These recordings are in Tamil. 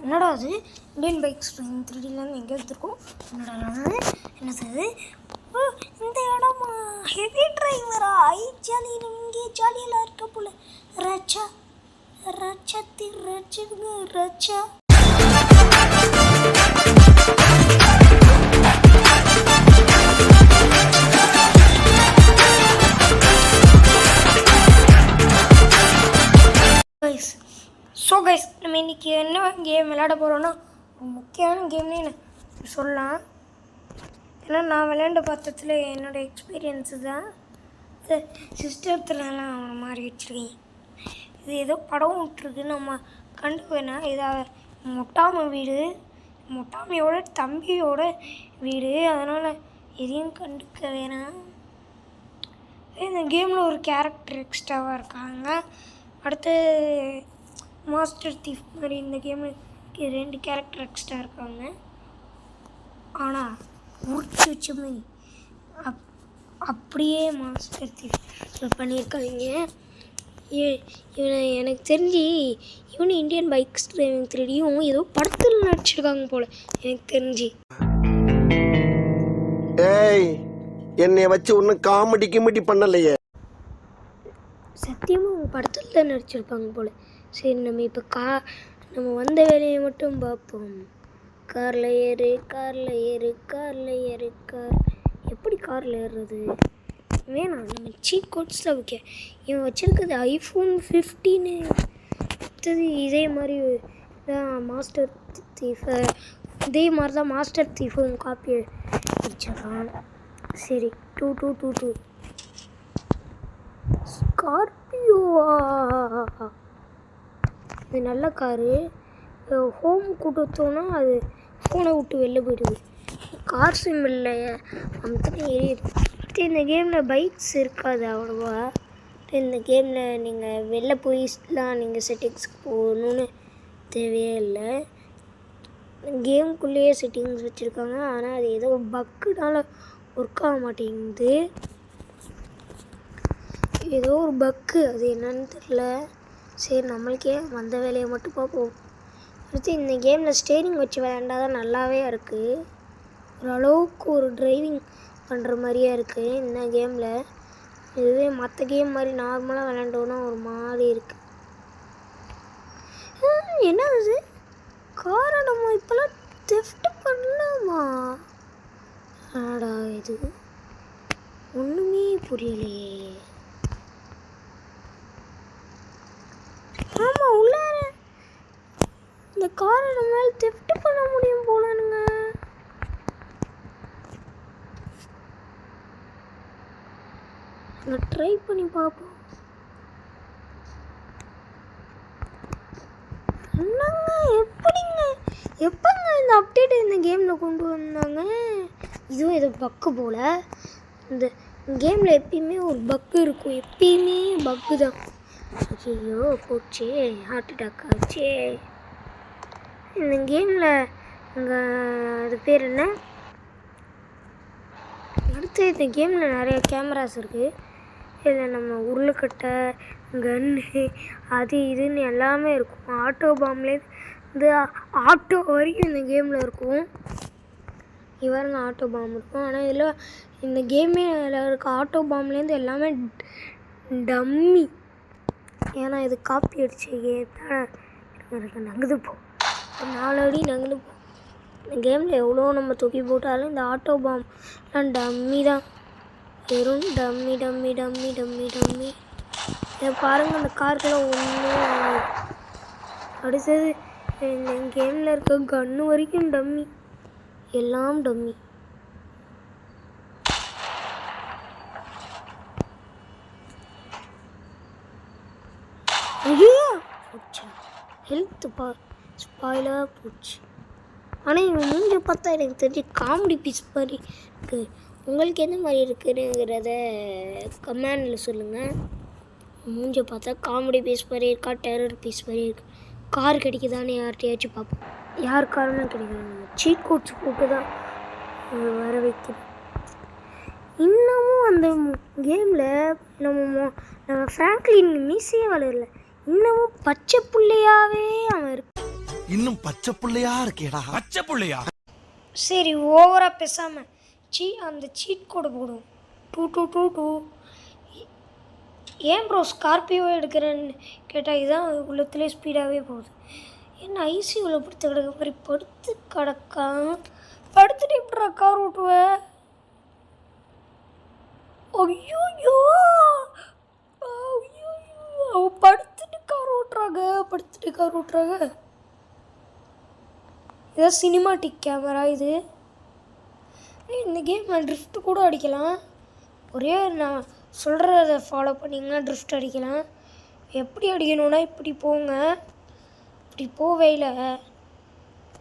என்னடா அது இந்தியன் பைக்ஸ் 3Dலேருந்து எங்கே எடுத்துருக்கோம்? என்னடா என்னது இந்த இடமா ஹெவி டிரைவரா? ஜாலியில் இங்கே ஜாலியெல்லாம் இருக்க போல. ரச்சா ரச்சத்தி ரச்சுங்க ரச்சா. ஸோ கைஸ், நம்ம இன்றைக்கி என்ன கேம் விளையாட போகிறோன்னா முக்கியமான கேம்னே நான் சொல்லலாம். ஏன்னா நான் விளையாண்டு பார்த்ததுல என்னோடய எக்ஸ்பீரியன்ஸு தான். சிஸ்டத்துலலாம் அவனை மாதிரி வச்சுருக்கேன். இது ஏதோ படம் விட்டுருக்கு, நம்ம கண்டு வேணாம். இதாக முட்டாமை வீடு, முட்டாமையோட தம்பியோட வீடு, அதனால் எதையும் கண்டுக்க வேணாம். இந்த கேமில் ஒரு கேரக்டர் எக்ஸ்ட்ராவாக இருக்காங்க. அடுத்து மாஸ்டர் தீஃப் மாதிரி இந்த கேமில் 2 கேரக்டர் எக்ஸ்ட்ரா இருக்காங்க. ஆனால் உரிச்சு வச்ச மாதிரி அப்படியே மாஸ்டர் தீஃப் பண்ணியிருக்காங்க. எனக்கு தெரிஞ்சு இவனு இந்தியன் பைக்ஸ் 3Dயும் ஏதோ படத்தில் நடிச்சிருக்காங்க போல் எனக்கு தெரிஞ்சு. என்னை வச்சு ஒன்றும் காமெடி கிமெடி பண்ணலையே. சத்தியமாக அவங்க படத்தில் தான் நடிச்சிருப்பாங்க போல். சரி, நம்ம இப்போ நம்ம வந்த வேலையை மட்டும் பார்ப்போம். காரில் ஏறு, காரில் ஏறு, காரில் ஏறு. எப்படி காரில் ஏறுறது? வேணாம், நம்ம சீட் கோட்ஸ் தான் வைக்க. இவன் வச்சுருக்குது iPhone 15. இதே மாதிரி தான் மாஸ்டர் தீஃபை, இதே மாதிரி தான் மாஸ்டர் தீஃபும் காப்பி வச்சிடறான். சரி, 2222 ஸ்கார்பியோவா? இது நல்ல காரு. ஹோம் கொடுத்தோன்னா அது ஃபோனை விட்டு வெளில போயிடுது. கார் சிம்பிளில் அமுத்துனா எரியுது. இந்த கேமில் பைக்ஸ் இருக்காது அவ்வளோவா. இந்த கேமில் நீங்கள் வெளில போயிலாம் நீங்கள் செட்டிங்ஸ்க்கு போகணுன்னு தேவையே இல்லை. கேமுக்குள்ளேயே செட்டிங்ஸ் வச்சுருக்காங்க. ஆனால் அது ஏதோ பக்குனால ஒர்க் ஆக மாட்டேங்குது. ஏதோ ஒரு பக்கு, அது என்னன்னு தெரில. சரி, நம்மளுக்கே வந்த வேலையை மட்டும் பார்ப்போம். அடுத்து இந்த கேமில் ஸ்டேரிங் வச்சு விளையாண்டாதான் நல்லாவே இருக்குது. ஓரளவுக்கு ஒரு டிரைவிங் பண்ணுற மாதிரியே இருக்குது இந்த கேமில். இதுவே மற்ற கேம் மாதிரி நார்மலாக விளையாண்டோன்னா ஒரு மாதிரி இருக்குது. என்ன அது? காரை நம்ம இப்போலாம் தெஃப்ட் பண்ணலாமா? ஆடா, இது ஒன்றுமே புரியலையே. ஆமாம், உள்ளார இந்த காரை நம்மளால் தெஃப்ட் பண்ண முடியும் போலனுங்க. ட்ரை பண்ணி பார்ப்போம். என்னங்க, எப்பங்க இந்த அப்டேட் இந்த கேமில் கொண்டு வந்தாங்க? இதுவும் ஏதோ பக்கு போல். இந்த கேமில் எப்பயுமே ஒரு பக்கு இருக்கும், எப்பயுமே பக்கு தான். ஐயோ போச்சே, ஹார்ட் அட்டாக் ஆச்சே. இந்த கேமில் இங்கே அது பேர் என்ன? அடுத்து இந்த கேமில் நிறைய கேமராஸ் இருக்குது. இதில் நம்ம உருளைக்கட்டை, கன்னு, அது இதுன்னு எல்லாமே இருக்கும். ஆட்டோ பாம்லேருந்து இந்த ஆட்டோ வரைக்கும் இந்த கேமில் இருக்கும். இவருங்க ஆட்டோ பாம் இருக்கும். ஆனால் இதில் இந்த கேமே இருக்க ஆட்டோ பாம்லேருந்து எல்லாமே டம்மி. ஏன்னா இது காப்பி அடிச்சு தான் எனக்கு நகுது போ 4 அடி நகுந்து போ. இந்த கேமில் எவ்வளோ நம்ம தூக்கி போட்டாலும் இந்த ஆட்டோ பாம்லாம் டம்மி தான். வெறும் dummy dummy dummy dummy dummy. இதை பாருங்கள், அந்த காருக்கெல்லாம் ஒன்றும் ஆகாது. அடுத்தது இந்த கேமில் இருக்க கன்று வரைக்கும் டம்மி, எல்லாம் டம்மி. ஹெல்த் ஸ்பாயிலாக போச்சு. ஆனால் இவன் மூஞ்சி பார்த்தா எனக்கு தெரிஞ்சு காமெடி பீஸ் மாதிரி இருக்குது. உங்களுக்கு எந்த மாதிரி இருக்குதுங்கிறத கமெண்டில் சொல்லுங்கள். மூஞ்சி பார்த்தா காமெடி பீஸ் மாதிரி இருக்கா, டெரர் பீஸ் மாதிரி இருக்கு? கார் கிடைக்குதானே யார்கிட்டையாச்சும் பார்ப்போம். யார் காரணம் கிடைக்காது, சீட் கோட்ஸ் போட்டு தான் வர வைக்கணும். இன்னமும் அந்த கேமில் நம்ம ஃப்ராங்க்லின் மீசையே வளரல. இன்னமும் பச்சை புள்ளையாகவே அவன் இருக்கு. இன்னும் பச்சை புள்ளையா இருக்கேடா. பச்சை புள்ளையா? சரி ஓவராக பேசாமல் அந்த சீட் கோடு போடும் 2222. ஏன் ப்ரோ ஸ்கார்பியோ எடுக்கிறேன்னு கேட்டால் இதுதான் உள்ளத்துலேயே ஸ்பீடாகவே போகுது. என்ன ஐசியூவில் படுத்து கிடக்க மாதிரி படுத்து கிடக்கான். படுத்துட்டு இப்படி கார் ஓட்டுவேன். ஐயோ படுத்துட்டு கார் ஓட்டுறாங்க. இதான் சினிமாட்டிக் கேமரா இது. இந்த கேம் நான் ட்ரிஃப்ட் கூட அடிக்கலாம். ஒரே நான் சொல்கிறத ஃபாலோ பண்ணிங்கன்னா ட்ரிஃப்ட் அடிக்கலாம். எப்படி அடிக்கணும்னா இப்படி போங்க, இப்படி போவையில்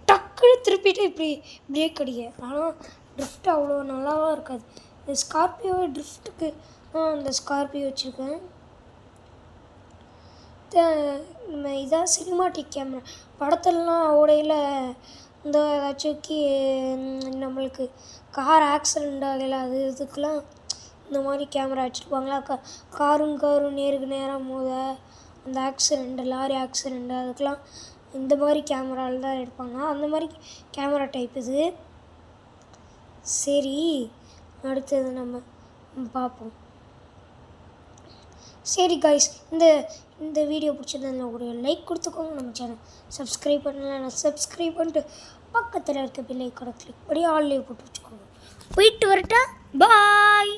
டக்குன்னு திருப்பிட்டு இப்படி பிரேக் அடிக்க. ஆனால் ட்ரிஃப்ட் அவ்வளோ நல்லாவாக இருக்காது. இந்த ஸ்கார்பியோ ட்ரிஃப்ட்டுக்கு நான் அந்த ஸ்கார்பியோ வச்சுருக்கேன். இதான் சினிமாட்டிக் கேமரா. படத்துலலாம் ஓடையில் இந்த ஏதாச்சும் நம்மளுக்கு கார் ஆக்சிடெண்ட் ஆகலை அது இதுக்கெலாம் இந்த மாதிரி கேமரா வச்சுருப்பாங்களா. காரும் நேருக்கு நேராக மோத அந்த ஆக்சிடெண்ட்டு, லாரி ஆக்சிடெண்ட்டு, அதுக்கெலாம் இந்த மாதிரி கேமராவில் தான் எடுப்பாங்க. அந்த மாதிரி கேமரா டைப் இது. சரி, அடுத்தது நம்ம பார்ப்போம். சரி காய்ஸ், இந்த வீடியோ பிடிச்சிருந்தா ஒரு லைக் கொடுத்துக்கோங்க. நம்ம சேனல் சப்ஸ்கிரைப் பண்ணலைன்னா சப்ஸ்கிரைப் பண்ணிட்டு பக்கத்தில் இருக்க பெல் ஐக்கானை கிளிக் பண்ணி ஆன்லைன் போட்டு வச்சுக்கோங்க. போயிட்டு வரட்டா, பாய்.